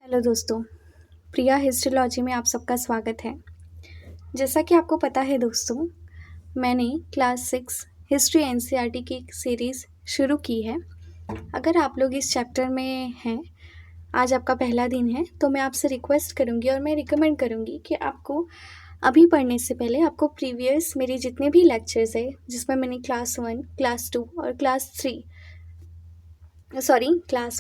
Hello दोस्तों, प्रिया histology में आप सबका स्वागत है। जैसा कि आपको पता है दोस्तों, मैंने क्लास 6 हिस्ट्री एनसीईआरटी की एक सीरीज़ शुरू की है। अगर आप लोग इस चैप्टर में हैं, आज आपका पहला दिन है, तो मैं आपसे रिक्वेस्ट करूंगी और मैं रिकमेंड करूंगी कि आपको अभी पढ़ने से पहले आपको प्रीवियस मेरे जितने भी लेक्चर्स है, जिसमें मैंने क्लास 1, क्लास 2 और क्लास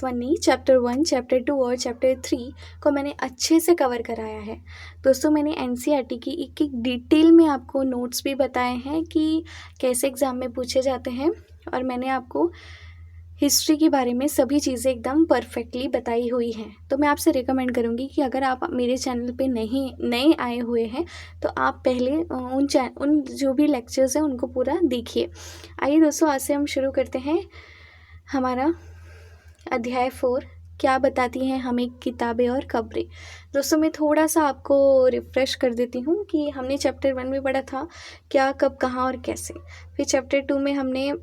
1 नहीं, चैप्टर 1, चैप्टर 2 और चैप्टर 3 को मैंने अच्छे से कवर कराया है। दोस्तों, मैंने एनसीईआरटी की एक एक डिटेल में आपको नोट्स भी बताए हैं कि कैसे एग्ज़ाम में पूछे जाते हैं, और मैंने आपको हिस्ट्री के बारे में सभी चीज़ें एकदम परफेक्टली बताई हुई हैं। तो मैं आपसे रिकमेंड करूँगी कि अगर आप मेरे चैनल पे नए आए हुए हैं, तो आप पहले उन जो भी लेक्चर्स हैं उनको पूरा देखिए। आइए दोस्तों, आज से हम शुरू करते हैं हमारा अध्याय 4, क्या बताती हैं हमें किताबें और खबरें। दोस्तों, मैं थोड़ा सा आपको रिफ़्रेश कर देती हूँ कि हमने चैप्टर 1 में पढ़ा था क्या, कब, कहाँ और कैसे। फिर चैप्टर 2 में हमने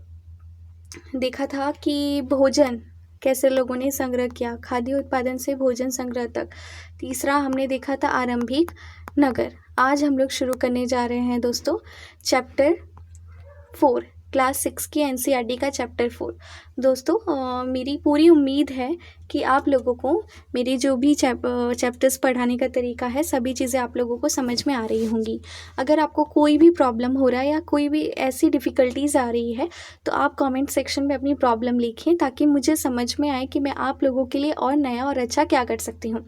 देखा था कि भोजन कैसे लोगों ने संग्रह किया, खाद्य उत्पादन से भोजन संग्रह तक। तीसरा हमने देखा था आरंभिक नगर। आज हम लोग शुरू करने जा रहे हैं दोस्तों चैप्टर 4, क्लास 6 की एनसीईआरटी का चैप्टर 4। दोस्तों, मेरी पूरी उम्मीद है कि आप लोगों को मेरी जो भी चैप्टर्स पढ़ाने का तरीका है, सभी चीज़ें आप लोगों को समझ में आ रही होंगी। अगर आपको कोई भी प्रॉब्लम हो रहा है या कोई भी ऐसी डिफ़िकल्टीज़ आ रही है, तो आप कमेंट सेक्शन में अपनी प्रॉब्लम लिखें, ताकि मुझे समझ में आए कि मैं आप लोगों के लिए और नया और अच्छा क्या कर सकती हूँ।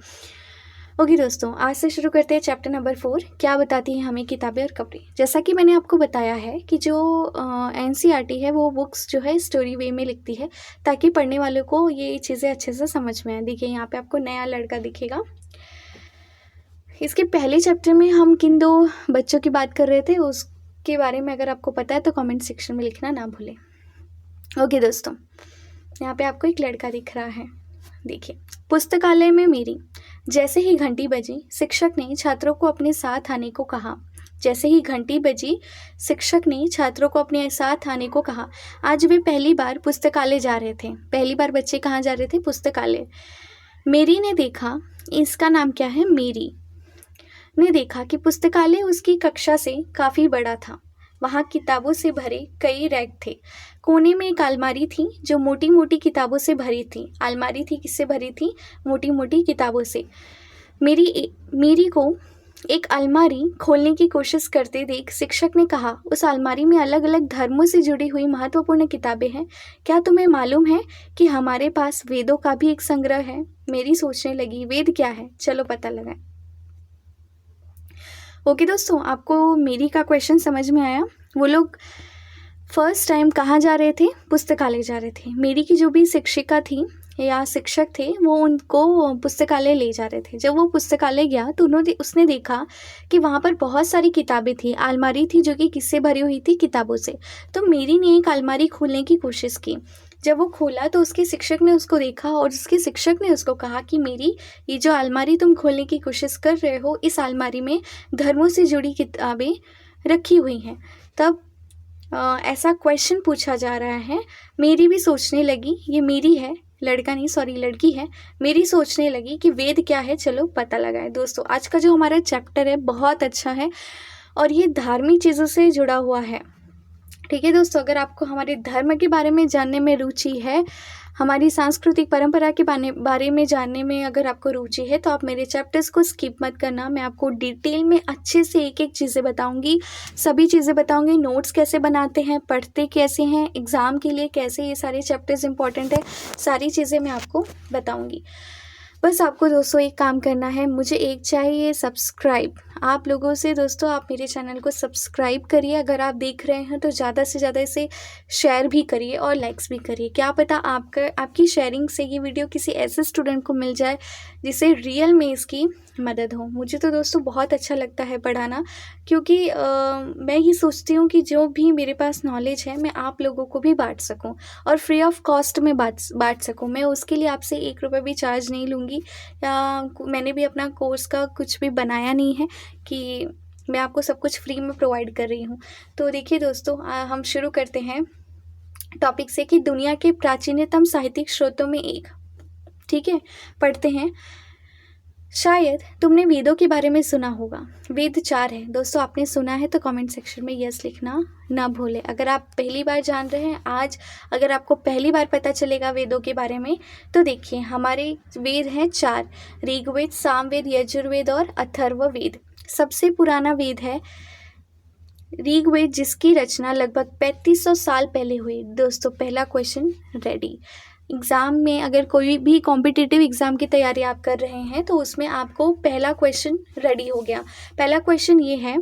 ओके दोस्तों, आज से शुरू करते हैं चैप्टर नंबर 4, क्या बताती हैं हमें किताबें और खबरें। जैसा कि मैंने आपको बताया है कि जो एनसीईआरटी है वो बुक्स जो है स्टोरी वे में लिखती है, ताकि पढ़ने वालों को ये चीज़ें अच्छे से समझ में आए। देखिए, यहाँ पे आपको नया लड़का दिखेगा। इसके पहले चैप्टर में हम किन दो बच्चों की बात कर रहे थे, उसके बारे में अगर आपको पता है तो कमेंट सेक्शन में लिखना ना भूलें। ओके दोस्तों, यहाँ पे आपको एक लड़का दिख रहा है। देखिए, पुस्तकालय में मेरी जैसे ही घंटी बजी, शिक्षक ने छात्रों को अपने साथ आने को कहा। जैसे ही घंटी बजी, शिक्षक ने छात्रों को अपने साथ आने को कहा। आज वे पहली बार पुस्तकालय जा रहे थे। पहली बार बच्चे कहाँ जा रहे थे? पुस्तकालय। मेरी ने देखा, इसका नाम क्या है? मेरी ने देखा कि पुस्तकालय उसकी कक्षा से काफ़ी बड़ा था। वहाँ किताबों से भरे कई रैक थे। कोने में एक अलमारी थी जो मोटी मोटी किताबों से भरी थी। अलमारी थी किससे भरी थी? मोटी मोटी किताबों से। मेरी को एक अलमारी खोलने की कोशिश करते देख शिक्षक ने कहा, उस अलमारी में अलग अलग धर्मों से जुड़ी हुई महत्वपूर्ण किताबें हैं। क्या तुम्हें मालूम है कि हमारे पास वेदों का भी एक संग्रह है? मेरी सोचने लगी, वेद क्या है, चलो पता लगाएं। ओके दोस्तों, आपको मेरी का क्वेश्चन समझ में आया? वो लोग फर्स्ट टाइम कहाँ जा रहे थे? पुस्तकालय जा रहे थे। मेरी की जो भी शिक्षिका थी या शिक्षक थे, वो उनको पुस्तकालय ले जा रहे थे। जब वो पुस्तकालय गया तो उसने देखा कि वहाँ पर बहुत सारी किताबें थी। अलमारी थी जो कि किससे भरी हुई थी? किताबों से। तो मेरी ने एक अलमारी खोलने की कोशिश की। जब वो खोला तो उसके शिक्षक ने उसको देखा और उसके शिक्षक ने उसको कहा कि मेरी, ये जो अलमारी तुम खोलने की कोशिश कर रहे हो, इस अलमारी में धर्मों से जुड़ी किताबें रखी हुई हैं। तब ऐसा क्वेश्चन पूछा जा रहा है। मेरी भी सोचने लगी, ये मेरी है, लड़का नहीं, सॉरी लड़की है। मेरी सोचने लगी कि वेद क्या है, चलो पता लगाए। दोस्तों, आज का जो हमारा चैप्टर है बहुत अच्छा है और ये धार्मिक चीज़ों से जुड़ा हुआ है। ठीक है दोस्तों, अगर आपको हमारे धर्म के बारे में जानने में रुचि है, हमारी सांस्कृतिक परंपरा के बारे में जानने में अगर आपको रुचि है, तो आप मेरे चैप्टर्स को स्किप मत करना। मैं आपको डिटेल में अच्छे से एक एक चीज़ें बताऊंगी, सभी चीज़ें बताऊंगी। नोट्स कैसे बनाते हैं, पढ़ते कैसे हैं, एग्ज़ाम के लिए कैसे ये सारे चैप्टर्स इंपॉर्टेंट है, सारी चीज़ें मैं आपको बताऊँगी। बस आपको दोस्तों एक काम करना है, मुझे एक चाहिए सब्सक्राइब आप लोगों से। दोस्तों, आप मेरे चैनल को सब्सक्राइब करिए। अगर आप देख रहे हैं तो ज़्यादा से ज़्यादा इसे शेयर भी करिए और लाइक्स भी करिए। क्या पता आपकी शेयरिंग से ये वीडियो किसी ऐसे स्टूडेंट को मिल जाए जिसे रियल में इसकी मदद हो। मुझे तो दोस्तों बहुत अच्छा लगता है पढ़ाना, क्योंकि मैं ये सोचती हूँ कि जो भी मेरे पास नॉलेज है मैं आप लोगों को भी बांट सकूँ और फ्री ऑफ कॉस्ट में बांट सकूँ। मैं उसके लिए आपसे 1 रुपये भी चार्ज नहीं लूँगी, या मैंने भी अपना कोर्स का कुछ भी बनाया नहीं है कि मैं आपको सब कुछ फ्री में प्रोवाइड कर रही हूँ। तो देखिए दोस्तों, हम शुरू करते हैं टॉपिक से कि दुनिया के प्राचीनतम साहित्यिक स्रोतों में एक। ठीक है, पढ़ते हैं। शायद तुमने वेदों के बारे में सुना होगा। वेद 4 है दोस्तों, आपने सुना है तो कमेंट सेक्शन में यस लिखना ना भूलें। अगर आप पहली बार जान रहे हैं आज, अगर आपको पहली बार पता चलेगा वेदों के बारे में, तो देखिए हमारे वेद हैं 4, ऋग्वेद, सामवेद, यजुर्वेद और अथर्ववेद। सबसे पुराना वेद है ऋग्वेद, जिसकी रचना लगभग 3500 साल पहले हुई। दोस्तों पहला क्वेश्चन रेडी। एग्ज़ाम में अगर कोई भी कॉम्पिटिटिव एग्ज़ाम की तैयारी आप कर रहे हैं तो उसमें आपको पहला क्वेश्चन रेडी हो गया। पहला क्वेश्चन ये है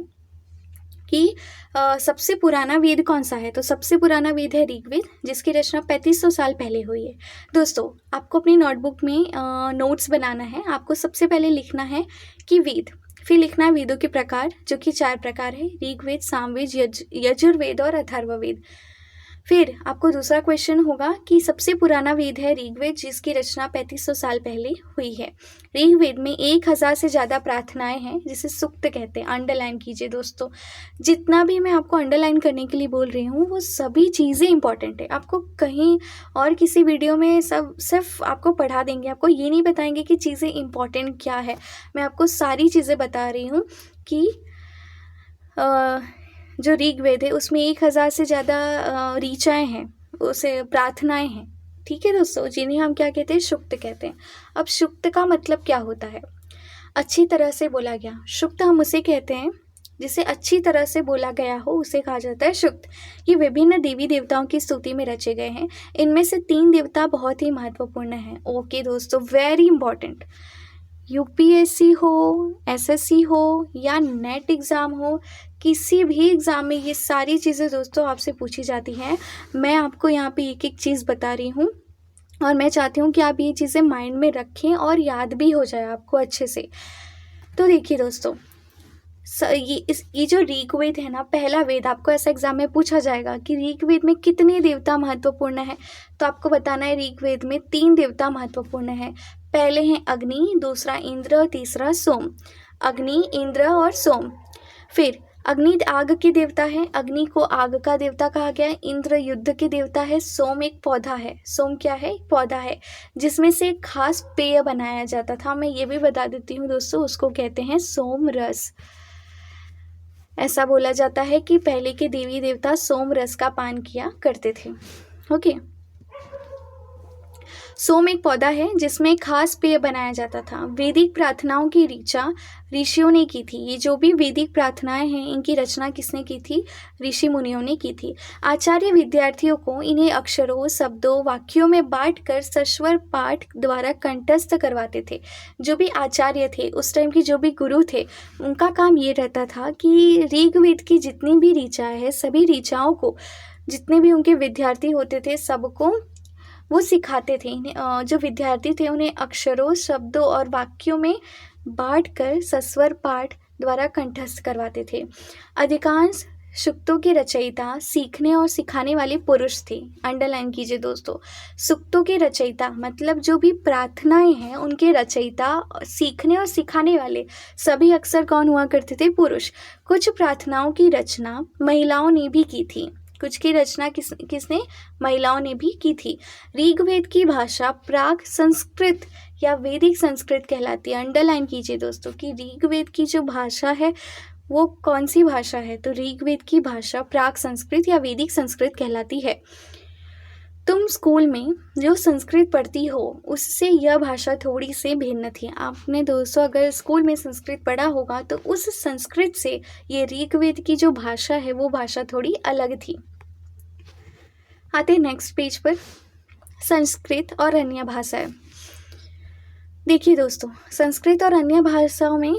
कि सबसे पुराना वेद कौन सा है। तो सबसे पुराना वेद है ऋग्वेद, जिसकी रचना 3500 साल पहले हुई है। दोस्तों आपको अपनी नोटबुक में नोट्स बनाना है। आपको सबसे पहले लिखना है कि वेद, फिर लिखना है वेदों के प्रकार, जो कि 4 प्रकार है, ऋग्वेद, सामवेद, यजुर्वेद और अथर्ववेद। फिर आपको दूसरा क्वेश्चन होगा कि सबसे पुराना वेद है ऋग्वेद, जिसकी रचना 3500 साल पहले हुई है। ऋग्वेद में 1000 से ज़्यादा प्रार्थनाएं हैं, जिसे सूक्त कहते हैं। अंडरलाइन कीजिए दोस्तों, जितना भी मैं आपको अंडरलाइन करने के लिए बोल रही हूँ वो सभी चीज़ें इंपॉर्टेंट है। आपको कहीं और किसी वीडियो में सब सिर्फ आपको पढ़ा देंगे, आपको ये नहीं बताएंगे कि चीज़ें इंपॉर्टेंट क्या है। मैं आपको सारी चीज़ें बता रही हूँ कि जो ऋग्वेद है उसमें 1000 से ज़्यादा ऋचाएँ हैं, उसे प्रार्थनाएं हैं। ठीक है दोस्तों, जिन्हें हम क्या कहते हैं, सूक्त कहते हैं। अब सूक्त का मतलब क्या होता है, अच्छी तरह से बोला गया। सूक्त हम उसे कहते हैं जिसे अच्छी तरह से बोला गया हो, उसे कहा जाता है सूक्त। ये विभिन्न देवी देवताओं की स्तुति में रचे गए हैं। इनमें से 3 देवता बहुत ही महत्वपूर्ण हैं। ओके दोस्तों, वेरी इंपॉर्टेंट। यूपीएससी हो, एसएससी हो या नेट एग्ज़ाम हो, किसी भी एग्ज़ाम में ये सारी चीज़ें दोस्तों आपसे पूछी जाती हैं। मैं आपको यहाँ पे एक एक चीज़ बता रही हूँ और मैं चाहती हूँ कि आप ये चीज़ें माइंड में रखें और याद भी हो जाए आपको अच्छे से। तो देखिए दोस्तों, ये जो ऋग्वेद है ना, पहला वेद, आपको ऐसा एग्जाम में पूछा जाएगा कि ऋग्वेद में कितने देवता महत्वपूर्ण है। तो आपको बताना है ऋग्वेद में 3 देवता महत्वपूर्ण है। पहले हैं अग्नि, दूसरा इंद्र, तीसरा सोम। अग्नि, इंद्र और सोम। फिर अग्नि आग के देवता है, अग्नि को आग का देवता कहा गया है। इंद्र युद्ध के देवता है। सोम एक पौधा है। सोम क्या है, एक पौधा है जिसमें से एक खास पेय बनाया जाता था। मैं ये भी बता देती हूँ दोस्तों, उसको कहते हैं सोम रस। ऐसा बोला जाता है कि पहले के देवी देवता सोम रस का पान किया करते थे। ओके, सोम एक पौधा है जिसमें खास पेय बनाया जाता था। वैदिक प्रार्थनाओं की ऋचा ऋषियों ने की थी। ये जो भी वैदिक प्रार्थनाएं हैं, इनकी रचना किसने की थी, ऋषि मुनियों ने की थी। आचार्य विद्यार्थियों को इन्हें अक्षरों, शब्दों, वाक्यों में बांटकर सस्वर पाठ द्वारा कंठस्थ करवाते थे। जो भी आचार्य थे उस टाइम की, जो भी गुरु थे, उनका काम ये रहता था कि ऋग्वेद की जितनी भी ऋचाएं हैं, सभी ऋचाओं को, जितने भी उनके विद्यार्थी होते थे, सबको वो सिखाते थे। जो विद्यार्थी थे उन्हें अक्षरों, शब्दों और वाक्यों में बांटकर सस्वर पाठ द्वारा कंठस्थ करवाते थे। अधिकांश सूक्तों के रचयिता सीखने और सिखाने वाले पुरुष थे। अंडरलाइन कीजिए दोस्तों, सूक्तों के रचयिता मतलब जो भी प्रार्थनाएं हैं उनके रचयिता, सीखने और सिखाने वाले सभी अक्सर कौन हुआ करते थे, पुरुष। कुछ प्रार्थनाओं की रचना महिलाओं ने भी की थी। कुछ की रचना किसने, महिलाओं ने भी की थी। ऋग्वेद की भाषा प्राक संस्कृत या वैदिक संस्कृत कहलाती है। अंडरलाइन कीजिए दोस्तों कि ऋग्वेद की जो भाषा है वो कौन सी भाषा है, तो ऋग्वेद की भाषा प्राक संस्कृत या वैदिक संस्कृत कहलाती है। तुम स्कूल में जो संस्कृत पढ़ती हो उससे यह भाषा थोड़ी सी भिन्न थी। आपने दोस्तों अगर स्कूल में संस्कृत पढ़ा होगा तो उस संस्कृत से ये ऋग्वेद की जो भाषा है वो भाषा थोड़ी अलग थी। आते नेक्स्ट पेज पर, संस्कृत और अन्य भाषाएं। देखिए दोस्तों, संस्कृत और अन्य भाषाओं में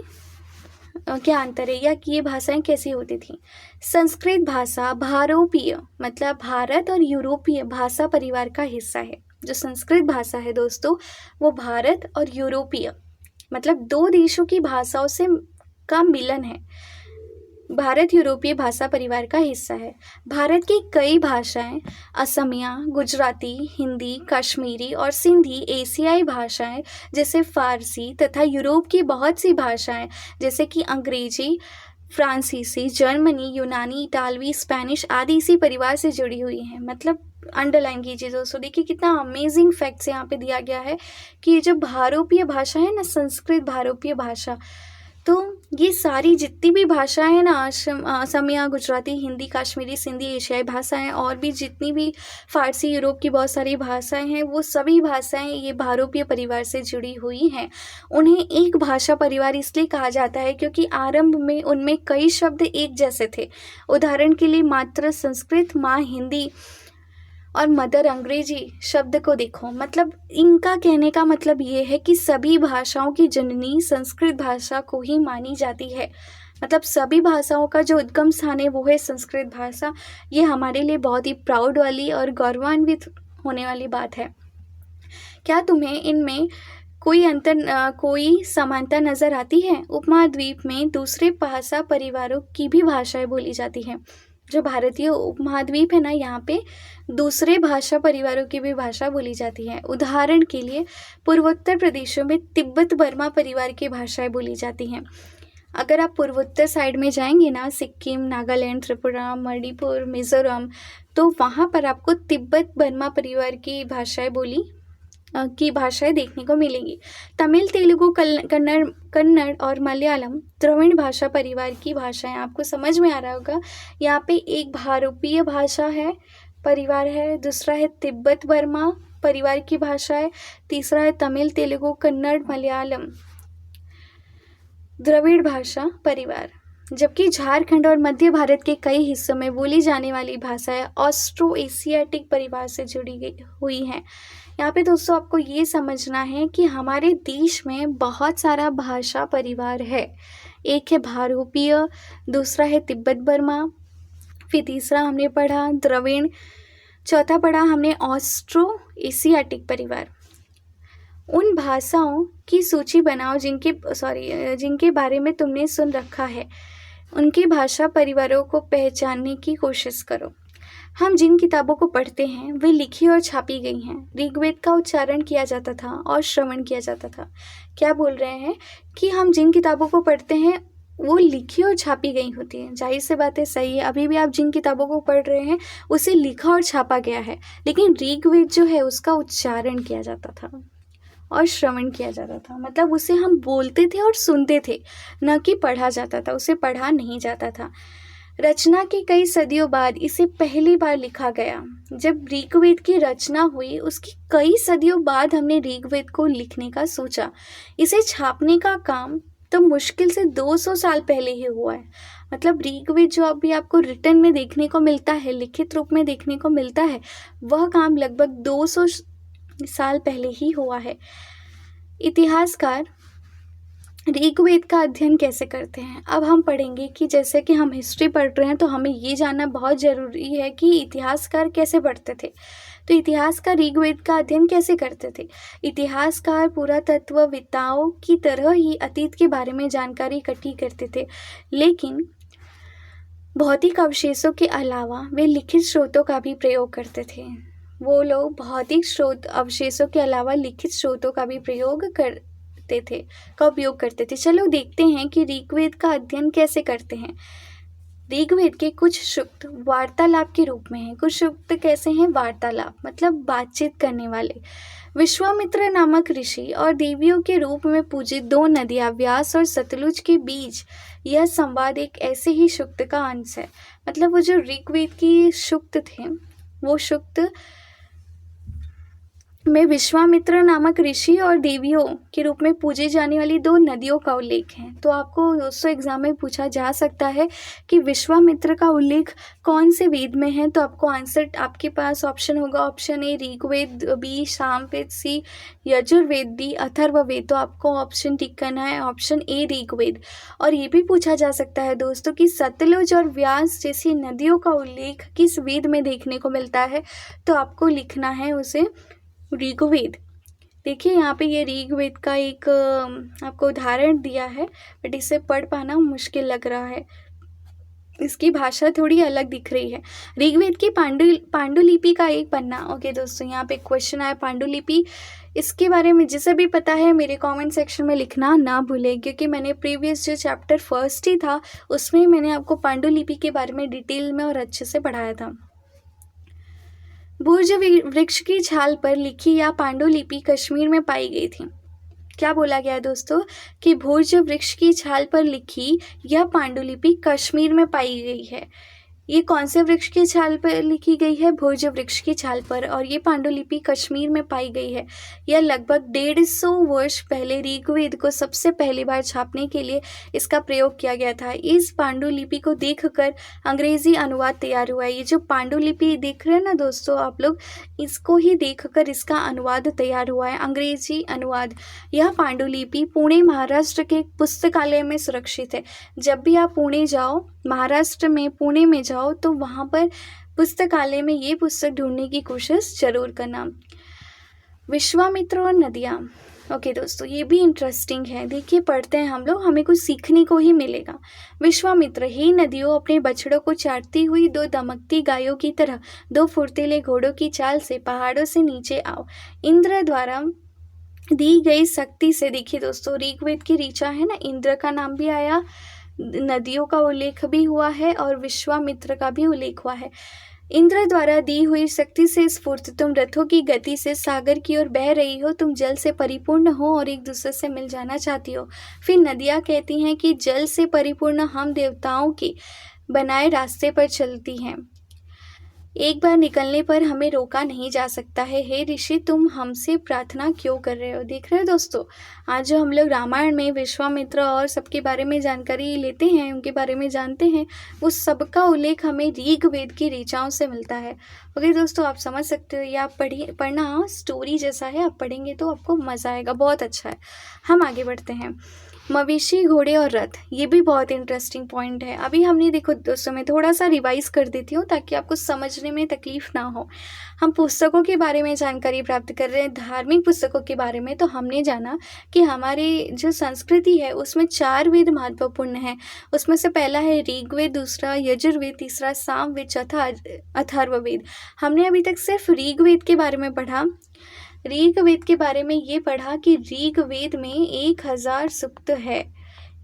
क्या अंतर है या कि ये भाषाएं कैसी होती थी। संस्कृत भाषा भारोपीय मतलब भारत और यूरोपीय भाषा परिवार का हिस्सा है। जो संस्कृत भाषा है दोस्तों वो भारत और यूरोपीय मतलब 2 देशों की भाषाओं से का मिलन है। भारत यूरोपीय भाषा परिवार का हिस्सा है। भारत की कई भाषाएं, असमिया, गुजराती, हिंदी, कश्मीरी और सिंधी एशियाई भाषाएं जैसे फारसी तथा यूरोप की बहुत सी भाषाएं जैसे कि अंग्रेजी, फ्रांसीसी, जर्मनी, यूनानी, इटालवी, स्पेनिश आदि इसी परिवार से जुड़ी हुई हैं। मतलब अंडरलाइन कीजिए दोस्तों, देखिए कितना अमेजिंग फैक्ट्स यहाँ पे दिया गया है कि ये जो भारोपीय भाषा है ना, संस्कृत भारोपीय भाषा, तो ये सारी जितनी भी भाषाएं हैं ना, असमिया, गुजराती, हिंदी, कश्मीरी, सिंधी, एशियाई भाषाएं और भी जितनी भी फारसी, यूरोप की बहुत सारी भाषाएं हैं, वो सभी भाषाएं ये भारोपीय परिवार से जुड़ी हुई हैं। उन्हें एक भाषा परिवार इसलिए कहा जाता है क्योंकि आरंभ में उनमें कई शब्द एक जैसे थे। उदाहरण के लिए मातृ संस्कृत, माँ हिंदी और मदर अंग्रेजी शब्द को देखो। मतलब इनका कहने का मतलब ये है कि सभी भाषाओं की जननी संस्कृत भाषा को ही मानी जाती है। मतलब सभी भाषाओं का जो उद्गम स्थान है वो है संस्कृत भाषा। ये हमारे लिए बहुत ही प्राउड वाली और गौरवान्वित होने वाली बात है। क्या तुम्हें इनमें कोई समानता नज़र आती है? उपमहाद्वीप में दूसरे भाषा परिवारों की भी भाषाएं बोली जाती हैं। जो भारतीय उपमहाद्वीप है ना, यहाँ पे दूसरे भाषा परिवारों की भी भाषा बोली जाती है। उदाहरण के लिए पूर्वोत्तर प्रदेशों में तिब्बत बर्मा परिवार की भाषाएं बोली जाती हैं। अगर आप पूर्वोत्तर साइड में जाएंगे ना, सिक्किम, नागालैंड, त्रिपुरा, मणिपुर, मिजोरम, तो वहाँ पर आपको तिब्बत बर्मा परिवार की भाषाएं देखने को मिलेंगी। तमिल, तेलुगु, कन्नड़ और मलयालम द्रविड़ भाषा परिवार की भाषाएं। आपको समझ में आ रहा होगा, यहाँ पे एक भारोपीय भाषा है, परिवार है, दूसरा है तिब्बत बर्मा परिवार की भाषा है, तीसरा है तमिल, तेलुगु, कन्नड़, मलयालम द्रविड़ भाषा परिवार। जबकि झारखंड और मध्य भारत के कई हिस्सों में बोली जाने वाली भाषाएं ऑस्ट्रो एशियाटिक परिवार से जुड़ी हुई हैं। यहाँ पे दोस्तों आपको ये समझना है कि हमारे देश में बहुत सारा भाषा परिवार है। एक है भारोपीय, दूसरा है तिब्बत बर्मा, फिर तीसरा हमने पढ़ा द्रविड़, चौथा पढ़ा हमने ऑस्ट्रो एशियाटिक परिवार। उन भाषाओं की सूची बनाओ जिनके बारे में तुमने सुन रखा है। उनकी भाषा परिवारों को पहचानने की कोशिश करो। हम जिन किताबों को पढ़ते हैं वे लिखी और छापी गई हैं। ऋग्वेद का उच्चारण किया जाता था और श्रवण किया जाता था। क्या बोल रहे हैं कि हम जिन किताबों को पढ़ते हैं वो लिखी और छापी गई होती हैं। जाहिर सी बात है, सही है। अभी भी आप जिन किताबों को पढ़ रहे हैं उसे लिखा और छापा गया है, लेकिन ऋग्वेद जो है उसका उच्चारण किया जाता था और श्रवण किया जाता था। मतलब उसे हम बोलते थे और सुनते थे, न कि पढ़ा जाता था। उसे पढ़ा नहीं जाता था। रचना के कई सदियों बाद इसे पहली बार लिखा गया। जब ऋग्वेद की रचना हुई उसकी कई सदियों बाद हमने ऋग्वेद को लिखने का सोचा। इसे छापने का काम तो मुश्किल से 200 साल पहले ही हुआ है। मतलब ऋग्वेद जो अभी आपको रिटन में देखने को मिलता है, लिखित रूप में देखने को मिलता है, वह काम लगभग 200 साल पहले ही हुआ है। इतिहासकार ऋग्वेद का अध्ययन कैसे करते हैं? अब हम पढ़ेंगे कि जैसे कि हम हिस्ट्री पढ़ रहे हैं तो हमें ये जानना बहुत ज़रूरी है कि इतिहासकार कैसे पढ़ते थे। तो इतिहासकार ऋग्वेद का अध्ययन कैसे करते थे? इतिहासकार पुरातत्वविदों की तरह ही अतीत के बारे में जानकारी इकट्ठी करते थे, लेकिन भौतिक अवशेषों के अलावा वे लिखित स्रोतों का भी प्रयोग करते थे। वो लोग भौतिक अवशेषों के अलावा लिखित स्रोतों का भी उपयोग करते थे। चलो देखते हैं कि ऋग्वेद का अध्ययन कैसे करते हैं। ऋग्वेद के कुछ सूक्त वार्तालाप के रूप में हैं। कुछ सूक्त कैसे हैं? वार्तालाप मतलब बातचीत करने वाले। विश्वामित्र नामक ऋषि और देवियों के रूप में पूजित दो नदियां व्यास और सतलुज के बीच यह संवाद एक ऐसे ही सूक्त का अंश है। मतलब वो जो ऋग्वेद की सूक्त थे, वो सूक्त में विश्वामित्र नामक ऋषि और देवियों के रूप में पूजे जाने वाली दो नदियों का उल्लेख है। तो आपको दोस्तों एग्जाम में पूछा जा सकता है कि विश्वामित्र का उल्लेख कौन से वेद में है। तो आपको आंसर, आपके पास ऑप्शन होगा, option A Rigveda, B Samaveda, C Yajurveda, D Atharvaveda. तो आपको ऑप्शन टिक करना है, ऑप्शन ए ऋग्वेद। और ये भी पूछा जा सकता है दोस्तों कि सतलुज और व्यास जैसी नदियों का उल्लेख किस वेद में देखने को मिलता है। तो आपको लिखना है उसे ऋग्वेद। देखिए यहाँ पे ये ऋग्वेद का एक आपको उदाहरण दिया है, बट इसे पढ़ पाना मुश्किल लग रहा है, इसकी भाषा थोड़ी अलग दिख रही है। ऋग्वेद की पांडुलिपि का एक पन्ना। ओके दोस्तों, यहाँ पे क्वेश्चन आया, पांडुलिपि इसके बारे में जिसे भी पता है मेरे कमेंट सेक्शन में लिखना ना भूलें, क्योंकि मैंने प्रीवियस जो चैप्टर फर्स्ट ही था उसमें मैंने आपको पांडुलिपि के बारे में डिटेल में और अच्छे से पढ़ाया था। भोज वृक्ष की छाल पर लिखी यह पांडुलिपि कश्मीर में पाई गई थी। क्या बोला गया है दोस्तों कि भोज वृक्ष की छाल पर लिखी यह पांडुलिपि कश्मीर में पाई गई है। ये कौन से वृक्ष की छाल पर लिखी गई है? भोज वृक्ष की छाल पर। और ये पांडुलिपि कश्मीर में पाई गई है। यह लगभग 150 वर्ष पहले ऋग्वेद को सबसे पहली बार छापने के लिए इसका प्रयोग किया गया था। इस पांडुलिपि को देखकर अंग्रेजी अनुवाद तैयार हुआ है। ये जो पांडुलिपि देख रहे हैं ना दोस्तों आप लोग, इसको ही देखकर इसका अनुवाद तैयार हुआ है, अंग्रेजी अनुवाद। यह पांडुलिपि पुणे महाराष्ट्र के पुस्तकालय में सुरक्षित है। जब भी आप पुणे जाओ, महाराष्ट्र में पुणे में जाओ, तो वहाँ पर पुस्तकालय में ये पुस्तक ढूंढने की कोशिश जरूर करना। विश्वामित्र और नदियाँ। ओके दोस्तों, ये भी इंटरेस्टिंग है। देखिए, पढ़ते हैं हम लोग, हमें कुछ सीखने को ही मिलेगा। विश्वामित्र, हे नदियों, अपने बछड़ों को चाटती हुई 2 दमकती गायों की तरह 2 फुर्तीले घोड़ों की चाल से पहाड़ों से नीचे आओ। इंद्र द्वारा दी गई शक्ति से, देखिए दोस्तों, ऋग्वेद की ऋचा है ना, इंद्र का नाम भी आया, नदियों का उल्लेख भी हुआ है और विश्वामित्र का भी उल्लेख हुआ है। इंद्र द्वारा दी हुई शक्ति से स्फूर्त तुम रथों की गति से सागर की ओर बह रही हो। तुम जल से परिपूर्ण हो और एक दूसरे से मिल जाना चाहती हो। फिर नदियाँ कहती हैं कि जल से परिपूर्ण हम देवताओं के बनाए रास्ते पर चलती हैं। एक बार निकलने पर हमें रोका नहीं जा सकता है। हे ऋषि, तुम हमसे प्रार्थना क्यों कर रहे हो? देख रहे हो दोस्तों, आज जो हम लोग रामायण में विश्वामित्र और सबके बारे में जानकारी लेते हैं, उनके बारे में जानते हैं, उस सबका उल्लेख हमें ऋग्वेद की ऋचाओं से मिलता है। ओके दोस्तों, आप समझ सकते हो, या पढ़ना स्टोरी जैसा है, आप पढ़ेंगे तो आपको मज़ा आएगा, बहुत अच्छा है। हम आगे बढ़ते हैं। मवेशी, घोड़े और रथ, ये भी बहुत इंटरेस्टिंग पॉइंट है। अभी हमने, देखो दोस्तों, मैं थोड़ा सा रिवाइज कर देती हूँ ताकि आपको समझने में तकलीफ ना हो। हम पुस्तकों के बारे में जानकारी प्राप्त कर रहे हैं, धार्मिक पुस्तकों के बारे में। तो हमने जाना कि हमारे जो संस्कृति है उसमें 4 वेद महत्वपूर्ण हैं। उसमें से पहला है ऋग्वेद, दूसरा यजुर्वेद, तीसरा सामवेद, चौथा अथर्ववेद। हमने अभी तक सिर्फ ऋग्वेद के बारे में पढ़ा। ऋग्वेद के बारे में ये पढ़ा कि ऋग्वेद में 1000 सूक्त है,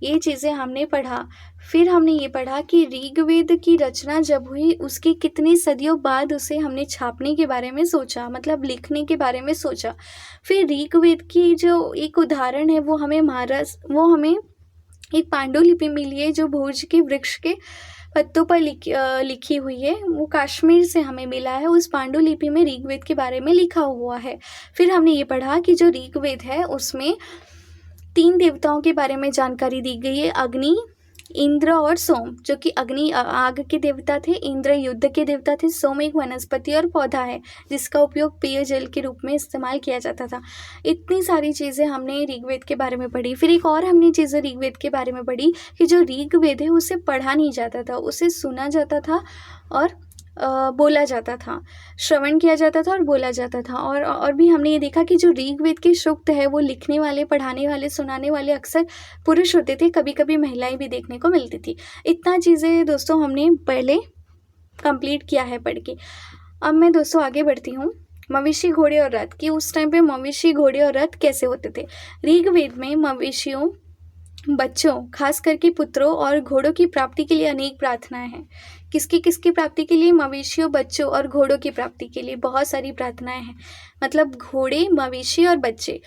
ये चीज़ें हमने पढ़ा। फिर हमने ये पढ़ा कि ऋग्वेद की रचना जब हुई उसके कितनी सदियों बाद उसे हमने छापने के बारे में सोचा, मतलब लिखने के बारे में सोचा। फिर ऋग्वेद की जो एक उदाहरण है वो हमें एक पांडुलिपि मिली है जो भोज के वृक्ष के पत्तों पर लिखी हुई है। वो कश्मीर से हमें मिला है। उस पांडुलिपि में ऋग्वेद के बारे में लिखा हुआ है। फिर हमने ये पढ़ा कि जो ऋग्वेद है उसमें 3 देवताओं के बारे में जानकारी दी गई है, अग्नि, इंद्र और सोम। जो कि अग्नि आग के देवता थे, इंद्र युद्ध के देवता थे, सोम एक वनस्पति और पौधा है जिसका उपयोग पेयजल के रूप में इस्तेमाल किया जाता था। इतनी सारी चीज़ें हमने ऋग्वेद के बारे में पढ़ी। फिर एक और हमने चीज़ें ऋग्वेद के बारे में पढ़ी कि जो ऋग्वेद है उसे पढ़ा नहीं जाता था, उसे सुना जाता था और बोला जाता था, श्रवण किया जाता था और बोला जाता था। और भी हमने ये देखा कि जो ऋग्वेद के सूक्त है वो लिखने वाले, पढ़ाने वाले, सुनाने वाले अक्सर पुरुष होते थे, कभी कभी महिलाएं भी देखने को मिलती थी। इतना चीज़ें दोस्तों हमने पहले कंप्लीट किया है पढ़ के। अब मैं दोस्तों आगे बढ़ती हूँ। मवेशी, घोड़े और रथ, कि उस टाइम पे मवेशी, घोड़े और रथ कैसे होते थे। ऋग्वेद में मवेशियों, बच्चों, खास करके पुत्रों और घोड़ों की प्राप्ति के लिए अनेक प्रार्थनाएं हैं। किसकी प्राप्ति के लिए? मवेशियों, बच्चों और घोड़ों की प्राप्ति के लिए बहुत सारी प्रार्थनाएं हैं। मतलब घोड़े, मवेशी और बच्चे,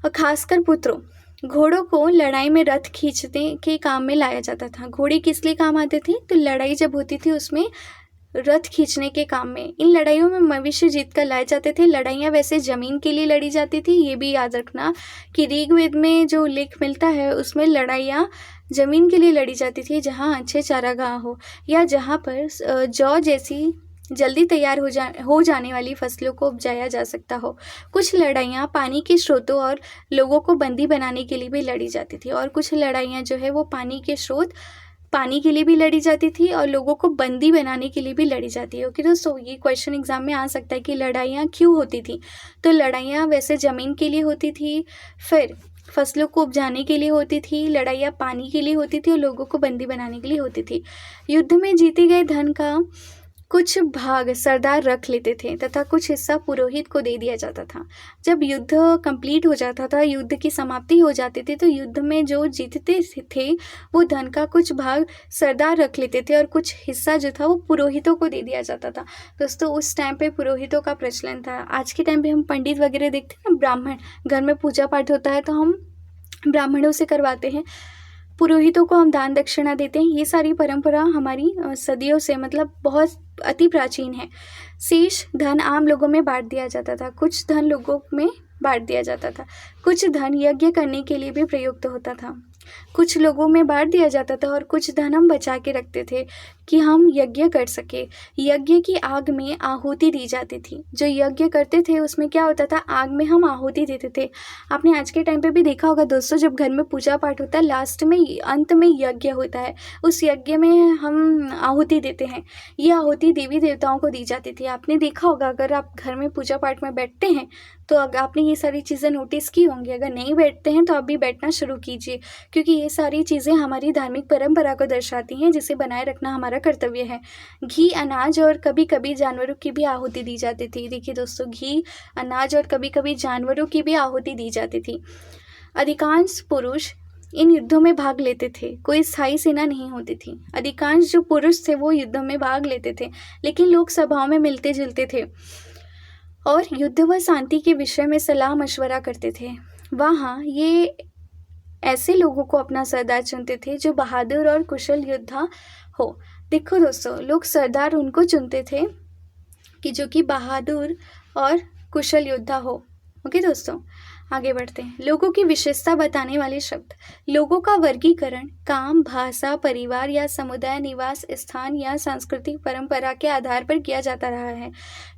और खासकर पुत्रों। घोड़ों को लड़ाई में रथ खींचने के काम में लाया जाता था। घोड़े किस लिए काम आते थे? तो लड़ाई जब होती थी उसमें रथ खींचने के काम में। इन लड़ाइयों में मवेशी जीत कर लाए जाते थे। लड़ाइयाँ वैसे ज़मीन के लिए लड़ी जाती थी, ये भी याद रखना कि ऋग्वेद में जो उल्लेख मिलता है उसमें लड़ाइयाँ ज़मीन के लिए लड़ी जाती थी, जहाँ अच्छे चारागाह हो या जहाँ पर जौ जैसी जल्दी तैयार हो जाने वाली फसलों को उपजाया जा सकता हो। कुछ लड़ाइयाँ पानी के स्रोतों और लोगों को बंदी बनाने के लिए भी लड़ी जाती थी, और कुछ लड़ाइयाँ जो है वो पानी के स्रोत, पानी के लिए भी लड़ी जाती थी और लोगों को बंदी बनाने के लिए भी लड़ी जाती है। ओके दोस्तों, ये क्वेश्चन एग्जाम में आ सकता है कि लड़ाइयाँ क्यों होती थी। तो लड़ाइयाँ वैसे ज़मीन के लिए होती थी, फिर फसलों को उपजाने के लिए होती थी, लड़ाइयाँ पानी के लिए होती थी और लोगों को बंदी बनाने के लिए होती थी। युद्ध में जीते गए धन का कुछ भाग सरदार रख लेते थे तथा कुछ हिस्सा पुरोहित को दे दिया जाता था। जब युद्ध कंप्लीट हो जाता था, युद्ध की समाप्ति हो जाती थी, तो युद्ध में जो जीतते थे वो धन का कुछ भाग सरदार रख लेते थे और कुछ हिस्सा जो था वो पुरोहितों को दे दिया जाता था। दोस्तों उस टाइम पे पुरोहितों का प्रचलन था। आज के टाइम पे हम पंडित वगैरह देखते हैं ना, ब्राह्मण, घर में पूजा पाठ होता है तो हम ब्राह्मणों से करवाते हैं, पुरोहितों को हम दान दक्षिणा देते हैं। ये सारी परंपरा हमारी सदियों से, मतलब बहुत अति प्राचीन है। शेष धन आम लोगों में बांट दिया जाता था, कुछ धन लोगों में बांट दिया जाता था, कुछ धन यज्ञ करने के लिए भी प्रयुक्त होता था, कुछ लोगों में बांट दिया जाता था और कुछ धन हम बचा के रखते थे कि हम यज्ञ कर सके। यज्ञ की आग में आहुति दी जाती थी। जो यज्ञ करते थे उसमें क्या होता था, आग में हम आहुति देते थे। आपने आज के टाइम पे भी देखा होगा दोस्तों, जब घर में पूजा पाठ होता है लास्ट में अंत में यज्ञ होता है, उस यज्ञ में हम आहुति देते हैं। ये आहुति देवी देवताओं को दी जाती थी। आपने देखा होगा, अगर आप घर में पूजा पाठ में बैठते हैं तो अगर आपने ये सारी चीज़ें नोटिस की होंगी। अगर नहीं बैठते हैं तो आप भी बैठना शुरू कीजिए, क्योंकि ये सारी चीज़ें हमारी धार्मिक परंपरा को दर्शाती हैं, जिसे बनाए रखना हमारा कर्तव्य है। घी, अनाज और कभी कभी जानवरों की भी आहुति दी जाती थी। देखिए दोस्तों, घी, अनाज और कभी कभी जानवरों की भी आहुति दी जाती थी। अधिकांश पुरुष इन युद्धों में भाग लेते थे, कोई स्थायी सेना नहीं होती थी। अधिकांश जो पुरुष थे वो युद्धों में भाग लेते थे, लेकिन लोग सभाओं में मिलते जुलते थे और युद्ध व शांति के विषय में सलाह मशवरा करते थे। वहाँ ये ऐसे लोगों को अपना सरदार चुनते थे जो बहादुर और कुशल योद्धा हो। देखो दोस्तों, लोग सरदार उनको चुनते थे कि जो कि बहादुर और कुशल योद्धा हो। ओके दोस्तों, आगे बढ़ते हैं। लोगों की विशेषता बताने वाले शब्द। लोगों का वर्गीकरण काम, भाषा, परिवार या समुदाय, निवास स्थान या सांस्कृतिक परंपरा के आधार पर किया जाता रहा है।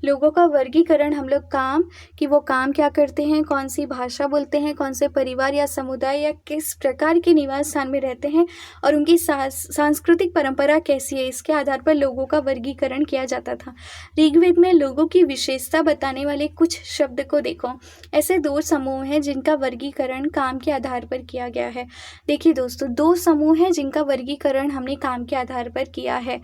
लोगों का वर्गीकरण हम लोग काम, कि वो काम क्या करते हैं, कौन सी भाषा बोलते हैं, कौन से परिवार या समुदाय या किस प्रकार के निवास स्थान में रहते हैं और उनकी सांस्कृतिक परंपरा कैसी है, इसके आधार पर लोगों का वर्गीकरण किया जाता था। ऋग्वेद में लोगों की विशेषता बताने वाले कुछ शब्द को देखो। ऐसे दो समूह हैं जिनका वर्गीकरण काम के आधार पर किया गया है। देखिए दोस्तों, दो समूह हैं जिनका वर्गीकरण हमने काम के आधार पर किया है।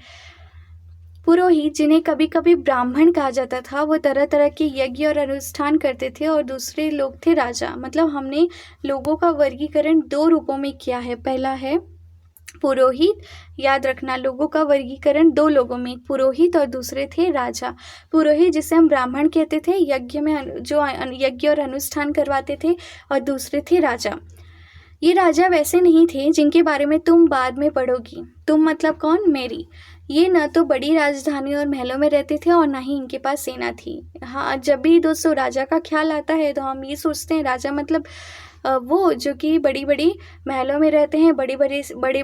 पुरोहित, जिन्हें कभी कभी ब्राह्मण कहा जाता था, वो तरह तरह के यज्ञ और अनुष्ठान करते थे, और दूसरे लोग थे राजा। मतलब हमने लोगों का वर्गीकरण दो रूपों में किया है। पहला है पुरोहित, याद रखना लोगों का वर्गीकरण दो लोगों में, पुरोहित और दूसरे थे राजा। पुरोहित जिसे हम ब्राह्मण कहते थे, यज्ञ में जो यज्ञ और अनुष्ठान करवाते थे, और दूसरे थे राजा। ये राजा वैसे नहीं थे जिनके बारे में तुम बाद में पढ़ोगी। तुम मतलब कौन? मेरी। ये न तो बड़ी राजधानी और महलों में रहते थे और ना ही इनके पास सेना थी। हाँ, जब भी दोस्तों राजा का ख्याल आता है तो हम ये सोचते हैं राजा मतलब वो जो कि बड़ी बड़ी महलों में रहते हैं, बड़े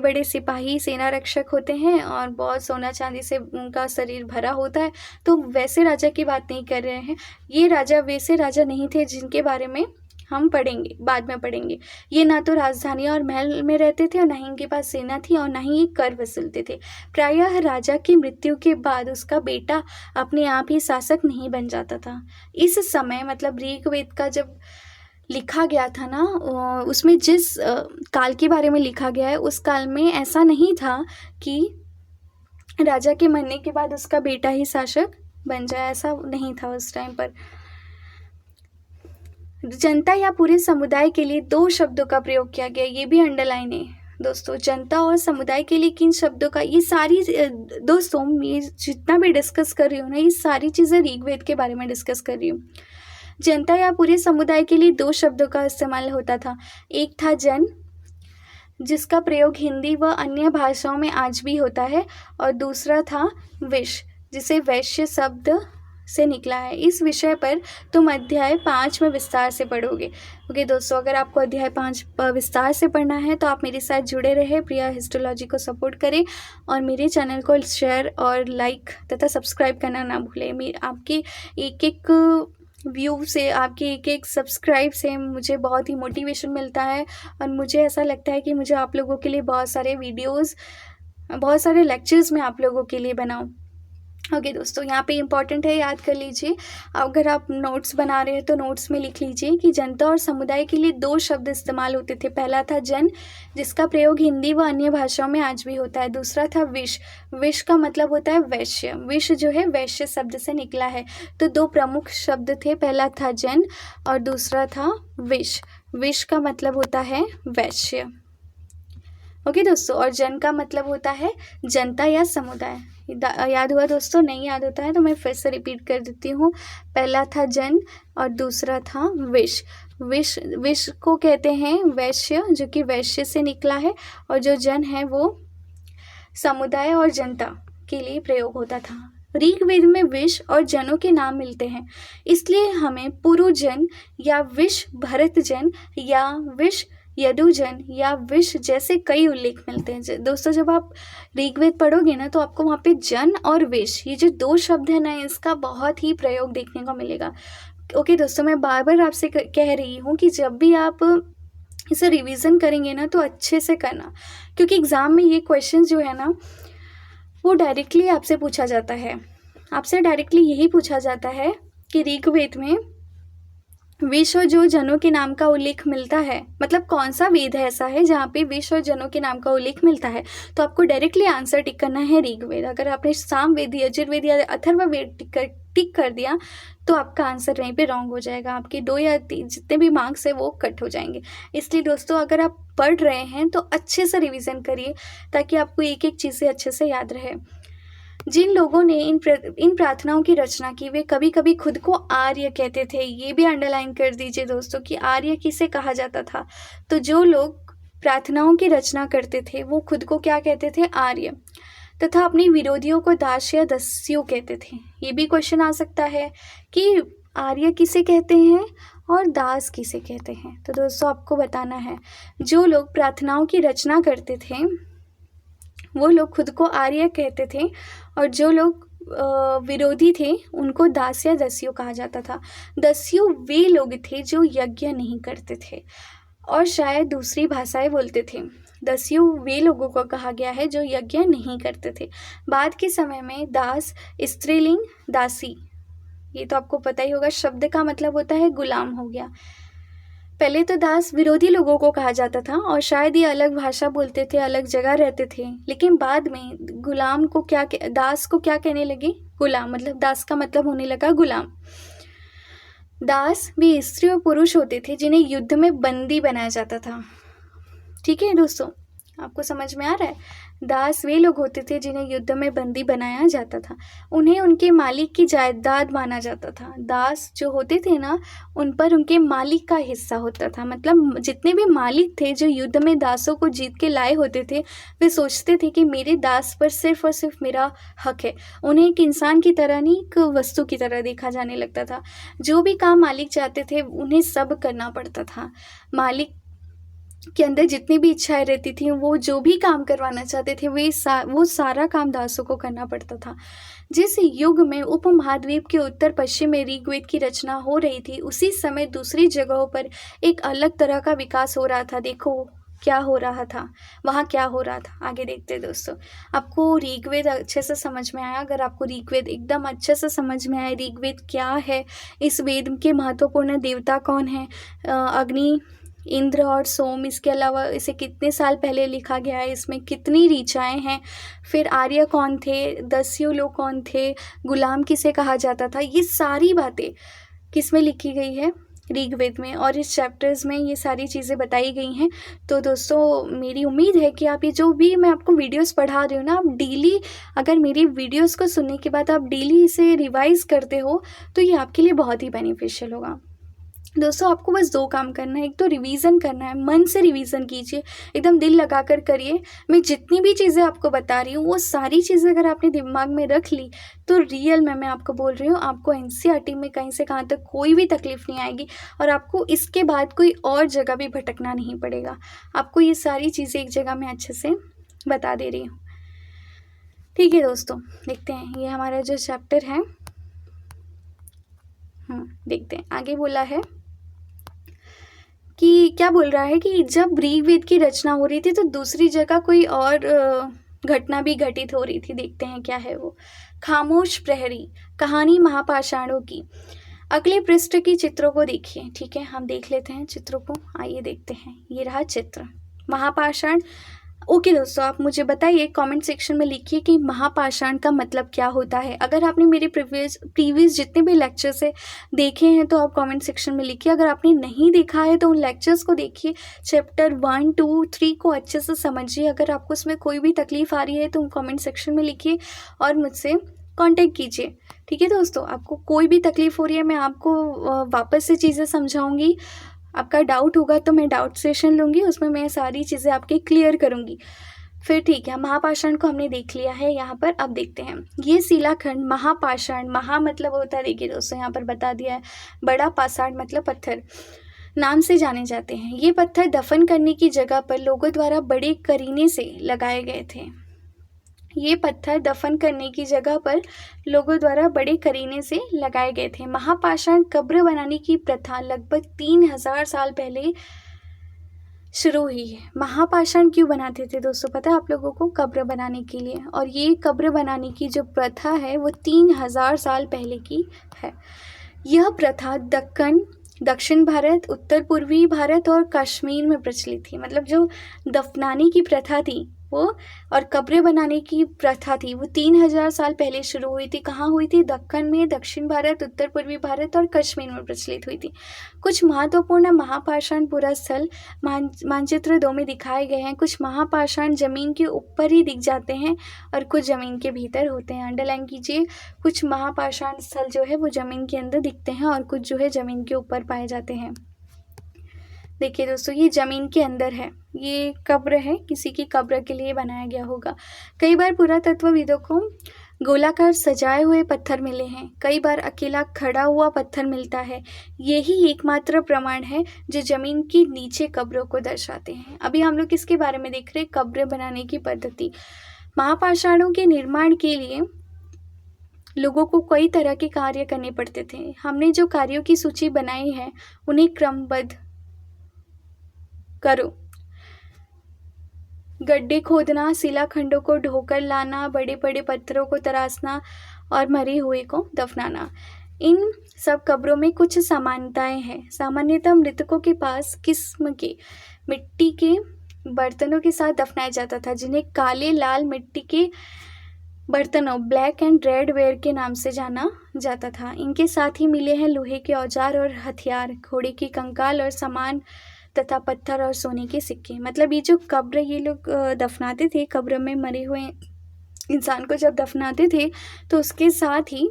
बड़े सिपाही, सेना रक्षक होते हैं और बहुत सोना चांदी से उनका शरीर भरा होता है। तो वैसे राजा की बात नहीं कर रहे हैं। ये राजा वैसे राजा नहीं थे जिनके बारे में हम पढ़ेंगे, बाद में पढ़ेंगे। ये ना तो राजधानी और महल में रहते थे और ना ही इनके पास सेना थी और ना ही ये कर वसूलते थे। प्रायः राजा की मृत्यु के बाद उसका बेटा अपने आप ही शासक नहीं बन जाता था। इस समय मतलब ऋग्वेद का जब लिखा गया था ना, उसमें जिस काल के बारे में लिखा गया है, उस काल में ऐसा नहीं था कि राजा के मरने के बाद उसका बेटा ही शासक बन जाए, ऐसा नहीं था उस टाइम पर। जनता या पूरे समुदाय के लिए दो शब्दों का प्रयोग किया गया, ये भी अंडरलाइन है दोस्तों। जनता और समुदाय के लिए किन शब्दों का, ये सारी दोस्तों मैं जितना भी डिस्कस कर रही हूँ ना, ये सारी चीज़ें ऋग्वेद के बारे में डिस्कस कर रही हूँ। जनता या पूरे समुदाय के लिए दो शब्दों का इस्तेमाल होता था। एक था जन, जिसका प्रयोग हिंदी व अन्य भाषाओं में आज भी होता है, और दूसरा था विश, जिसे वैश्य शब्द से निकला है। इस विषय पर तुम अध्याय 5 में विस्तार से पढ़ोगे। ओके दोस्तों, अगर आपको अध्याय 5 विस्तार से पढ़ना है तो आप मेरे साथ जुड़े रहे, प्रिया हिस्टोलॉजी को सपोर्ट करें और मेरे चैनल को शेयर और लाइक तथा सब्सक्राइब करना ना भूलें। आपके एक एक व्यू से, आपके एक एक सब्सक्राइब से मुझे बहुत ही मोटिवेशन मिलता है और मुझे ऐसा लगता है कि मुझे आप लोगों के लिए बहुत सारे वीडियोस, बहुत सारे लेक्चर्स मैं आप लोगों के लिए बनाऊं। ओके दोस्तों, यहाँ पे इम्पॉर्टेंट है, याद कर लीजिए। अगर आप नोट्स बना रहे हैं तो नोट्स में लिख लीजिए कि जनता और समुदाय के लिए 2 शब्द इस्तेमाल होते थे। पहला था जन, जिसका प्रयोग हिंदी व अन्य भाषाओं में आज भी होता है। दूसरा था विश, विश का मतलब होता है वैश्य, विश जो है वैश्य शब्द से निकला है। तो 2 प्रमुख शब्द थे, पहला था जन और दूसरा था विश। विश का मतलब होता है वैश्य। ओके दोस्तों, और जन का मतलब होता है जनता या समुदाय। याद हुआ दोस्तों? नहीं याद होता है तो मैं फिर से रिपीट कर देती हूँ। पहला था जन और दूसरा था विश। विश, विश को कहते हैं वैश्य, जो कि वैश्य से निकला है, और जो जन है वो समुदाय और जनता के लिए प्रयोग होता था। ऋग्वेद में विश और जनों के नाम मिलते हैं, इसलिए हमें पुरुजन या विश भरतजन या विश यदुजन या विश जैसे कई उल्लेख मिलते हैं। दोस्तों, जब आप ऋग्वेद पढ़ोगे ना तो आपको वहाँ पे जन और विश, ये जो 2 शब्द है ना, इसका बहुत ही प्रयोग देखने को मिलेगा। ओके दोस्तों, मैं बार बार आपसे कह रही हूँ कि जब भी आप इसे रिवीजन करेंगे ना तो अच्छे से करना, क्योंकि एग्ज़ाम में ये क्वेश्चन जो है ना वो डायरेक्टली आपसे पूछा जाता है। आपसे डायरेक्टली यही पूछा जाता है कि ऋग्वेद में विश और जो जनों के नाम का उल्लेख मिलता है, मतलब कौन सा वेद है ऐसा है जहाँ पे विश और जनों के नाम का उल्लेख मिलता है। तो आपको डायरेक्टली आंसर टिक करना है ऋग्वेद। अगर आपने सामवेद, यजुर्वेद या अथर्ववेद टिक कर दिया तो आपका आंसर वहीं पे रॉन्ग हो जाएगा, आपके 2 या 3 जितने भी मार्क्स है वो कट हो जाएंगे। इसलिए दोस्तों, अगर आप पढ़ रहे हैं तो अच्छे से रिविज़न करिए ताकि आपको एक एक चीज़ें अच्छे से याद रहे। जिन लोगों ने इन प्रार्थनाओं की रचना की वे कभी कभी खुद को आर्य कहते थे। ये भी अंडरलाइन कर दीजिए दोस्तों कि आर्य किसे कहा जाता था। तो जो लोग प्रार्थनाओं की रचना करते थे वो खुद को क्या कहते थे? आर्य। तथा अपने विरोधियों को दास या दस्यु कहते थे। ये भी क्वेश्चन आ सकता है कि आर्य किसे कहते हैं और दास किसे कहते हैं। तो दोस्तों, आपको बताना है, जो लोग प्रार्थनाओं की रचना करते थे वो लोग खुद को आर्य कहते थे, और जो लोग विरोधी थे उनको दास या दस्यु कहा जाता था। दस्यु वे लोग थे जो यज्ञ नहीं करते थे और शायद दूसरी भाषाएं बोलते थे। दस्यु वे लोगों को कहा गया है जो यज्ञ नहीं करते थे। बाद के समय में दास, स्त्रीलिंग दासी, ये तो आपको पता ही होगा, शब्द का मतलब होता है गुलाम हो गया। पहले तो दास विरोधी लोगों को कहा जाता था और शायद ये अलग भाषा बोलते थे, अलग जगह रहते थे, लेकिन बाद में गुलाम को दास को क्या कहने लगे? गुलाम। मतलब दास का मतलब होने लगा गुलाम। दास वे स्त्री और पुरुष होते थे जिन्हें युद्ध में बंदी बनाया जाता था। ठीक है दोस्तों, आपको समझ में आ रहा है? दास वे लोग होते थे जिन्हें युद्ध में बंदी बनाया जाता था। उन्हें उनके मालिक की जायदाद माना जाता था। दास जो होते थे ना, उन पर उनके मालिक का हिस्सा होता था। मतलब जितने भी मालिक थे जो युद्ध में दासों को जीत के लाए होते थे, वे सोचते थे कि मेरे दास पर सिर्फ और सिर्फ मेरा हक है। उन्हें एक इंसान की तरह नहीं, एक वस्तु की तरह देखा जाने लगता था। जो भी काम मालिक चाहते थे उन्हें सब करना पड़ता था। मालिक के अंदर जितनी भी इच्छाएं रहती थी, वो जो भी काम करवाना चाहते थे वो सारा काम दासों को करना पड़ता था। जिस युग में उपमहाद्वीप के उत्तर पश्चिम में ऋग्वेद की रचना हो रही थी, उसी समय दूसरी जगहों पर एक अलग तरह का विकास हो रहा था। देखो क्या हो रहा था वहाँ, क्या हो रहा था, आगे देखते हैं दोस्तों। आपको ऋग्वेद अच्छे से समझ में आया? अगर आपको ऋग्वेद एकदम अच्छे से समझ में आया, ऋग्वेद क्या है, इस वेद के महत्वपूर्ण देवता कौन है, अग्नि, इंद्र और सोम, इसके अलावा इसे कितने साल पहले लिखा गया है, इसमें कितनी ऋचाएँ हैं, फिर आर्य कौन थे, दस्यु लोग कौन थे, गुलाम किसे कहा जाता था, ये सारी बातें किस में लिखी गई है? ऋग्वेद में। और इस चैप्टर्स में ये सारी चीज़ें बताई गई हैं। तो दोस्तों, मेरी उम्मीद है कि आप ये जो भी मैं आपको वीडियोस पढ़ा रही हूँ ना, आप डेली अगर मेरी वीडियोस को सुनने के बाद आप डेली इसे रिवाइज़ करते हो तो ये आपके लिए बहुत ही बेनिफिशियल होगा। दोस्तों, आपको बस 2 काम करना है। एक तो रिवीजन करना है, मन से रिवीजन कीजिए, एकदम दिल लगाकर करिए। मैं जितनी भी चीज़ें आपको बता रही हूँ वो सारी चीज़ें अगर आपने दिमाग में रख ली तो रियल में मैं आपको बोल रही हूँ, आपको एनसीईआरटी में कहीं से कहाँ तक कोई भी तकलीफ नहीं आएगी और आपको इसके बाद कोई और जगह भी भटकना नहीं पड़ेगा। आपको ये सारी चीज़ें एक जगह में अच्छे से बता दे रही हूँ। ठीक है दोस्तों, देखते हैं ये हमारा जो चैप्टर है, देखते हैं आगे। बोला है कि क्या बोल रहा है कि जब ऋग्वेद की रचना हो रही थी तो दूसरी जगह कोई और घटना भी घटित हो रही थी। देखते हैं क्या है वो। खामोश प्रहरी, कहानी महापाषाणों की। अगले पृष्ठ की चित्रों को देखिए। ठीक है, हम देख लेते हैं चित्रों को। आइए देखते हैं, ये रहा चित्र महापाषाण। ओके दोस्तों, आप मुझे बताइए, कमेंट सेक्शन में लिखिए कि महापाषाण का मतलब क्या होता है। अगर आपने मेरे प्रीवियस जितने भी लेक्चर से देखे हैं तो आप कमेंट सेक्शन में लिखिए। अगर आपने नहीं देखा है तो उन लेक्चर्स को देखिए, चैप्टर 1, 2, 3 को अच्छे से समझिए। अगर आपको उसमें कोई भी तकलीफ आ रही है तो कमेंट सेक्शन में लिखिए और मुझसे कांटेक्ट कीजिए। ठीक है दोस्तों, आपको कोई भी तकलीफ हो रही है, मैं आपको वापस से चीज़ें समझाऊंगी। आपका डाउट होगा तो मैं डाउट सेशन लूँगी, उसमें मैं सारी चीज़ें आपके क्लियर करूँगी। फिर ठीक है, महापाषाण को हमने देख लिया है यहाँ पर। अब देखते हैं ये शिलाखंड महापाषाण, महा मतलब होता है, देखिए दोस्तों यहाँ पर बता दिया है, बड़ा, पाषाण मतलब पत्थर, नाम से जाने जाते हैं। ये पत्थर दफन करने की जगह पर लोगों द्वारा बड़े करीने से लगाए गए थे। ये पत्थर दफन करने की जगह पर लोगों द्वारा बड़े करीने से लगाए गए थे। महापाषाण कब्र बनाने की प्रथा लगभग 3000 साल पहले शुरू हुई है। महापाषाण क्यों बनाते थे दोस्तों, पता है आप लोगों को? कब्र बनाने के लिए। और ये कब्र बनाने की जो प्रथा है वो 3000 साल पहले की है। यह प्रथा दक्षिण भारत, उत्तर पूर्वी भारत और कश्मीर में प्रचलित थी। मतलब जो दफनाने की प्रथा थी वो और कब्रें बनाने की प्रथा थी वो 3000 साल पहले शुरू हुई थी। कहाँ हुई थी? दक्कन में, दक्षिण भारत, उत्तर पूर्वी भारत और कश्मीर में प्रचलित हुई थी। कुछ महत्वपूर्ण महापाषाण पुरा स्थल मानचित्र 2 में दिखाए गए हैं। कुछ महापाषाण जमीन के ऊपर ही दिख जाते हैं और कुछ जमीन के भीतर होते हैं। अंडरलाइन कीजिए, कुछ महापाषाण स्थल जो है वो जमीन के अंदर दिखते हैं और कुछ जो है जमीन के ऊपर पाए जाते हैं। देखिए दोस्तों, ये जमीन के अंदर है, ये कब्र है, किसी की कब्र के लिए बनाया गया होगा। कई बार पुरातत्वविदों को गोलाकार सजाए हुए पत्थर मिले हैं, कई बार अकेला खड़ा हुआ पत्थर मिलता है। यही एकमात्र प्रमाण है जो जमीन के नीचे कब्रों को दर्शाते हैं। अभी हम लोग किसके बारे में देख रहे हैं? कब्र बनाने की पद्धति। महापाषाणों के निर्माण के लिए लोगों को कई तरह के कार्य करने पड़ते थे। हमने जो कार्यों की सूची बनाई है उन्हें क्रमबद्ध करो। गड्ढे खोदना, शिलाखंडों को ढोकर लाना, बड़े बड़े पत्थरों को तराशना और मरे हुए को दफनाना। इन सब कब्रों में कुछ समानताएं हैं। सामान्यतः मृतकों के पास किस्म के मिट्टी के बर्तनों के साथ दफनाया जाता था, जिन्हें काले लाल मिट्टी के बर्तनों, ब्लैक एंड रेड वेयर के नाम से जाना जाता था। इनके साथ ही मिले हैं लोहे के औजार और हथियार, घोड़े की कंकाल और सामान तथा पत्थर और सोने के सिक्के। मतलब ये जो कब्र ये लोग दफनाते थे, कब्र में मरे हुए इंसान को जब दफनाते थे तो उसके साथ ही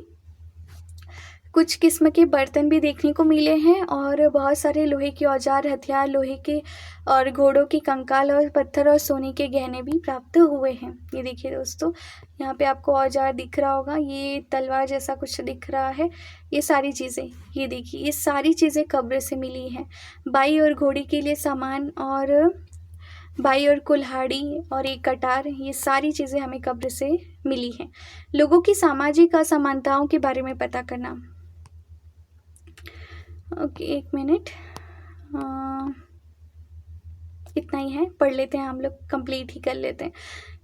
कुछ किस्म के बर्तन भी देखने को मिले हैं और बहुत सारे लोहे के औजार, हथियार, लोहे के और घोड़ों की कंकाल और पत्थर और सोने के गहने भी प्राप्त हुए हैं। ये देखिए दोस्तों, यहाँ पे आपको औजार दिख रहा होगा, ये तलवार जैसा कुछ दिख रहा है। ये सारी चीज़ें, ये देखिए, ये सारी चीज़ें कब्र से मिली हैं। बाई और घोड़ी के लिए सामान और बाई और कुल्हाड़ी और एक कटार, ये सारी चीज़ें हमें कब्र से मिली हैं। लोगों की सामाजिक असमानताओं के बारे में पता करना। ओके, एक मिनट, इतना ही है, पढ़ लेते हैं हम लोग, कंप्लीट ही कर लेते हैं,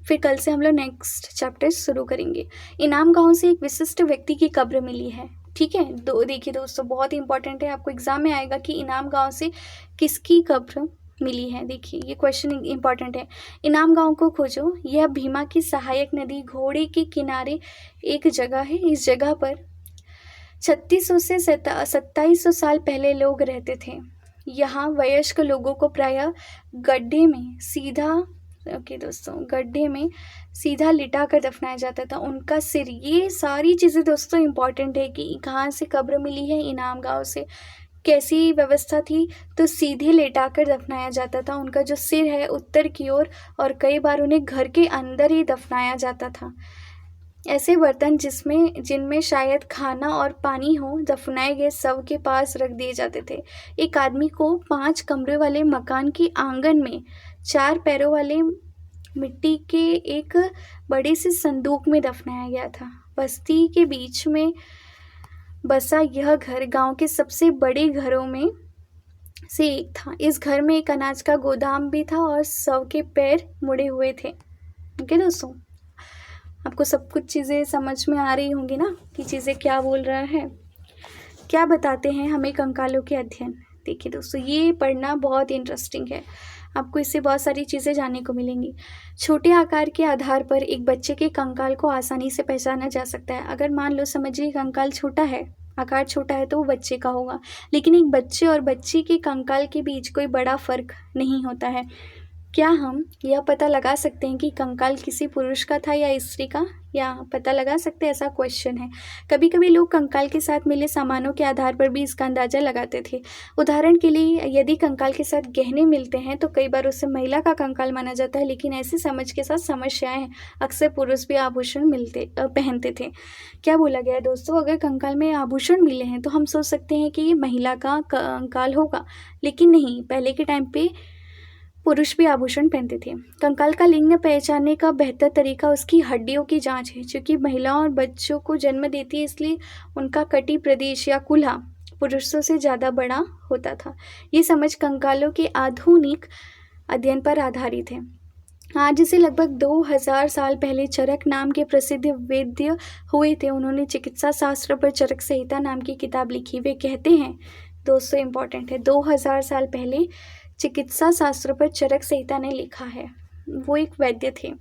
फिर कल से हम लोग नेक्स्ट चैप्टर शुरू करेंगे। इनाम गांव से एक विशिष्ट व्यक्ति की कब्र मिली है। ठीक है, देखिए दोस्तों, बहुत ही इंपॉर्टेंट है, आपको एग्जाम में आएगा कि इनाम गांव से किसकी कब्र मिली है। देखिए, ये क्वेश्चन इंपॉर्टेंट है। इनाम गांव को खोजो। यह भीमा की सहायक नदी घोड़े के किनारे एक जगह है। इस जगह पर 3600 से 2700 साल पहले लोग रहते थे। यहाँ वयस्क लोगों को प्रायः गड्ढे में सीधा लिटा कर दफनाया जाता था। उनका सिर, ये सारी चीज़ें दोस्तों इंपॉर्टेंट है कि कहाँ से कब्र मिली है, इनाम गांव से। कैसी व्यवस्था थी? तो सीधे लेटा कर दफनाया जाता था। उनका जो सिर है उत्तर की ओर और कई बार उन्हें घर के अंदर ही दफनाया जाता था। ऐसे बर्तन जिनमें शायद खाना और पानी हो, दफनाए गए शव के पास रख दिए जाते थे। एक आदमी को 5 कमरे वाले मकान के आंगन में 4 पैरों वाले मिट्टी के एक बड़े से संदूक में दफनाया गया था। बस्ती के बीच में बसा यह घर गांव के सबसे बड़े घरों में से एक था। इस घर में एक अनाज का गोदाम भी था और शव के पैर मुड़े हुए थे। ओके दोस्तों, आपको सब कुछ चीज़ें समझ में आ रही होंगी ना कि चीज़ें क्या बोल रहा है। क्या बताते हैं हमें कंकालों के अध्ययन। देखिए दोस्तों, ये पढ़ना बहुत इंटरेस्टिंग है, आपको इससे बहुत सारी चीज़ें जानने को मिलेंगी। छोटे आकार के आधार पर एक बच्चे के कंकाल को आसानी से पहचाना जा सकता है। अगर मान लो समझिए कंकाल छोटा है, आकार छोटा है, तो वो बच्चे का होगा, लेकिन एक बच्चे और बच्ची के कंकाल के बीच कोई बड़ा फर्क नहीं होता है। क्या हम यह पता लगा सकते हैं कि कंकाल किसी पुरुष का था या स्त्री का? या पता लगा सकते हैं, ऐसा क्वेश्चन है। कभी कभी लोग कंकाल के साथ मिले सामानों के आधार पर भी इसका अंदाजा लगाते थे। उदाहरण के लिए, यदि कंकाल के साथ गहने मिलते हैं तो कई बार उसे महिला का कंकाल माना जाता है, लेकिन ऐसी समझ के साथ समस्याएं हैं। अक्सर पुरुष भी आभूषण पहनते थे। क्या बोला गया है दोस्तों, अगर कंकाल में आभूषण मिले हैं तो हम सोच सकते हैं कि ये महिला का कंकाल होगा, लेकिन नहीं, पहले के टाइम पे पुरुष भी आभूषण पहनते थे। कंकाल का लिंग पहचानने का बेहतर तरीका उसकी हड्डियों की जांच है। चूंकि महिलाओं और बच्चों को जन्म देती है, इसलिए उनका कटी प्रदेश या कुल्हा पुरुषों से ज़्यादा बड़ा होता था। ये समझ कंकालों के आधुनिक अध्ययन पर आधारित है। आज से लगभग 2000 साल पहले चरक नाम के प्रसिद्ध वैद्य हुए थे। उन्होंने चिकित्सा शास्त्र पर चरक संहिता नाम की किताब लिखी। वे कहते हैं, दोस्तों इंपॉर्टेंट है, 2000 साल पहले चिकित्सा शास्त्र पर चरक संहिता ने लिखा है, वो एक वैद्य थे,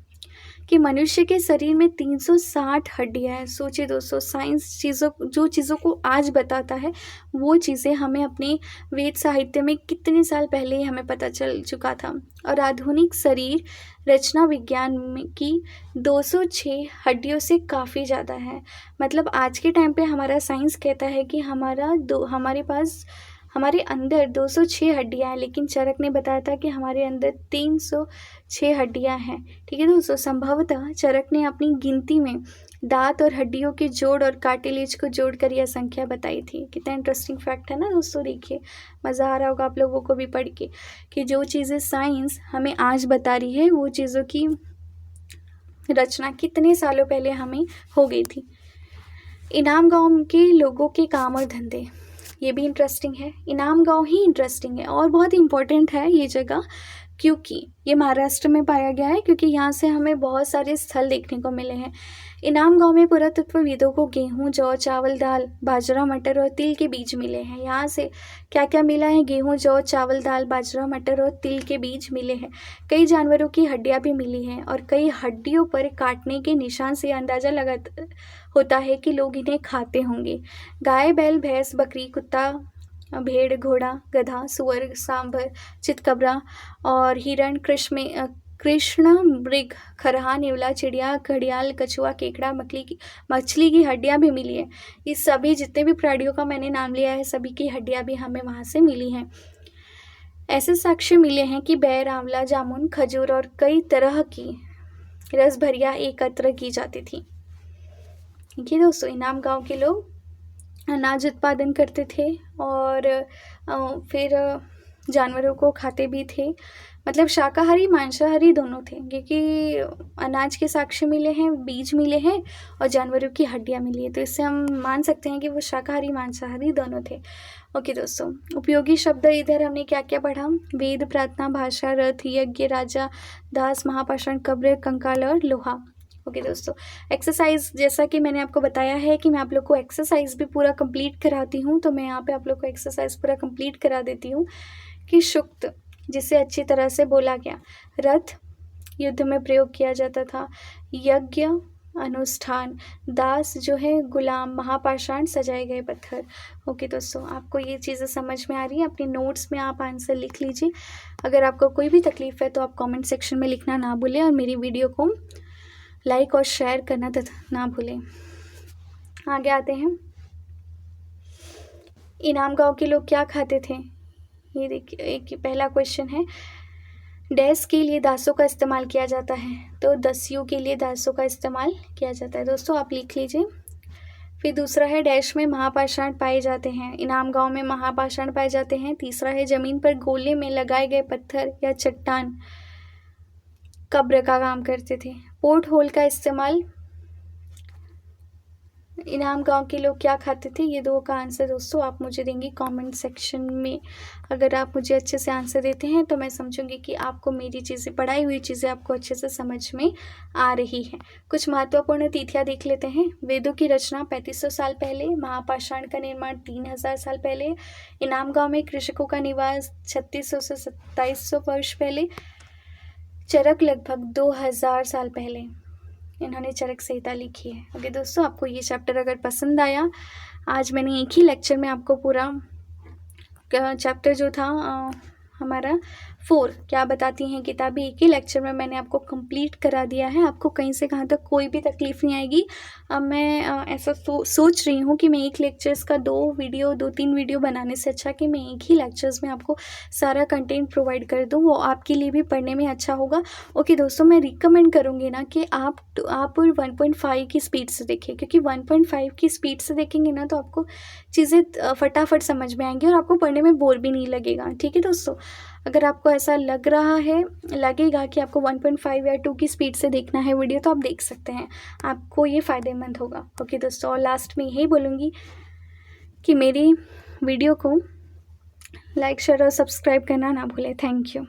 कि मनुष्य के शरीर में 360 हड्डियां हैं। सोचिए दोस्तों, साइंस जो चीज़ों को आज बताता है, वो चीज़ें हमें अपने वेद साहित्य में कितने साल पहले ही हमें पता चल चुका था। और आधुनिक शरीर रचना विज्ञान की 206 हड्डियों से काफ़ी ज़्यादा है। मतलब आज के टाइम पे हमारा साइंस कहता है कि हमारे अंदर 206 हड्डियां हैं, लेकिन चरक ने बताया था कि हमारे अंदर 306 हड्डियां हैं। ठीक है दोस्तों, संभवतः चरक ने अपनी गिनती में दांत और हड्डियों के जोड़ और कार्टिलेज को जोड़कर यह संख्या बताई थी। कितना इंटरेस्टिंग फैक्ट है ना दोस्तों। देखिए, मज़ा आ रहा होगा आप लोगों को भी पढ़ के कि जो चीज़ें साइंस हमें आज बता रही है, वो चीज़ों की रचना कितने सालों पहले हमें हो गई थी। इनाम गांव के लोगों के काम और धंधे, ये भी इंटरेस्टिंग है। इनाम गांव ही इंटरेस्टिंग है और बहुत इंपॉर्टेंट है ये जगह, क्योंकि ये महाराष्ट्र में पाया गया है, क्योंकि यहाँ से हमें बहुत सारे स्थल देखने को मिले हैं। इनाम गांव में पुरातत्वविदों को गेहूं, जौ, चावल, दाल, बाजरा, मटर और तिल के बीज मिले हैं। यहाँ से क्या क्या मिला है? गेहूं, जौ, चावल, दाल, बाजरा, मटर और तिल के बीज मिले हैं। कई जानवरों की हड्डियां भी मिली हैं और कई हड्डियों पर काटने के निशान से अंदाजा लगा होता है कि लोग इन्हें खाते होंगे। गाय, बैल, भैंस, बकरी, कुत्ता, भेड़, घोड़ा, गधा, सुअर, सांभर, चितकबरा और हिरण, कृष्ण मृग, खरहा, नेवला, चिड़िया, घड़ियाल, कछुआ, केकड़ा, मछली की हड्डियां भी मिली है। ये सभी जितने भी प्राणियों का मैंने नाम लिया है, सभी की हड्डियां भी हमें वहाँ से मिली हैं। ऐसे साक्ष्य मिले हैं कि बैर, आंवला, जामुन, खजूर और कई तरह की रस भरियां एकत्र की जाती थी। देखिए दोस्तों, इनाम गांव के लोग अनाज उत्पादन करते थे और फिर जानवरों को खाते भी थे। मतलब शाकाहारी मांसाहारी दोनों थे, क्योंकि अनाज के साक्ष्य मिले हैं, बीज मिले हैं और जानवरों की हड्डियां मिली है, तो इससे हम मान सकते हैं कि वो शाकाहारी मांसाहारी दोनों थे। ओके दोस्तों, उपयोगी शब्द इधर हमने क्या क्या पढ़ा? वेद, प्रार्थना, भाषा, रथ, यज्ञ, राजा, दास, महापाषाण, कब्र, कंकाल और लोहा। ओके दोस्तों, एक्सरसाइज, जैसा कि मैंने आपको बताया है कि मैं आप लोग को एक्सरसाइज भी पूरा कंप्लीट कराती हूँ, तो मैं यहाँ पे आप लोग को एक्सरसाइज पूरा कंप्लीट करा देती हूँ कि शुक्त, जिसे अच्छी तरह से बोला गया, रथ युद्ध में प्रयोग किया जाता था, यज्ञ अनुष्ठान, दास जो है गुलाम, महापाषाण सजाए गए पत्थर। ओके दोस्तों, आपको ये चीज़ें समझ में आ रही है? अपने नोट्स में आप आंसर लिख लीजिए। अगर आपको कोई भी तकलीफ़ है तो आप कमेंट सेक्शन में लिखना ना भूलें और मेरी वीडियो को लाइक और शेयर करना ना भूलें। आगे आते हैं, इनाम गांव के लोग क्या खाते थे? ये देखिए, एक पहला क्वेश्चन है, डैश के लिए दासों का इस्तेमाल किया जाता है? तो दस्युओं के लिए दासों का इस्तेमाल किया जाता है। दोस्तों आप लिख लीजिए। फिर दूसरा है, डैश में महापाषाण पाए जाते हैं? इनाम गांव में महापाषाण पाए जाते हैं। तीसरा है, जमीन पर गोले में लगाए गए पत्थर या चट्टान कब्र का काम करते थे। पोर्ट होल का इस्तेमाल इनाम गांव के लोग क्या खाते थे, ये दो का आंसर दोस्तों आप मुझे देंगे कमेंट सेक्शन में। अगर आप मुझे अच्छे से आंसर देते हैं तो मैं समझूंगी कि आपको मेरी चीज़ें, पढ़ाई हुई चीज़ें आपको अच्छे से समझ में आ रही हैं। कुछ महत्वपूर्ण तिथियां देख लेते हैं। वेदों की रचना 3500 साल पहले, महापाषाण का निर्माण 3000 साल पहले, इनाम गांव में कृषकों का निवास 3600 से 2700 वर्ष पहले, चरक लगभग 2000 साल पहले इन्होंने चरक संहिता लिखी है। ओके दोस्तों, आपको ये चैप्टर अगर पसंद आया, आज मैंने एक ही लेक्चर में आपको पूरा चैप्टर जो था हमारा 4 क्या बताती हैं किताबें, एक ही लेक्चर में मैंने आपको कंप्लीट करा दिया है। आपको कहीं से कहाँ तक कोई भी तकलीफ़ नहीं आएगी। अब मैं ऐसा सोच रही हूँ कि मैं एक लेक्चर्स का 2-3 वीडियो बनाने से अच्छा कि मैं एक ही लेक्चर्स में आपको सारा कंटेंट प्रोवाइड कर दूँ, वो आपके लिए भी पढ़ने में अच्छा होगा। ओके दोस्तों, मैं रिकमेंड करूँगी ना कि आप 1.5 की स्पीड से देखिए, क्योंकि 1.5 की स्पीड से देखेंगे ना तो आपको चीज़ें फटाफट समझ में आएंगी और आपको पढ़ने में बोर भी नहीं लगेगा। ठीक है दोस्तों, अगर आपको ऐसा लगेगा कि आपको 1.5 या 2 की स्पीड से देखना है वीडियो, तो आप देख सकते हैं, आपको ये फ़ायदेमंद होगा। ओके दोस्तों, और लास्ट में यही बोलूँगी कि मेरी वीडियो को लाइक, शेयर और सब्सक्राइब करना ना भूलें। Thank you.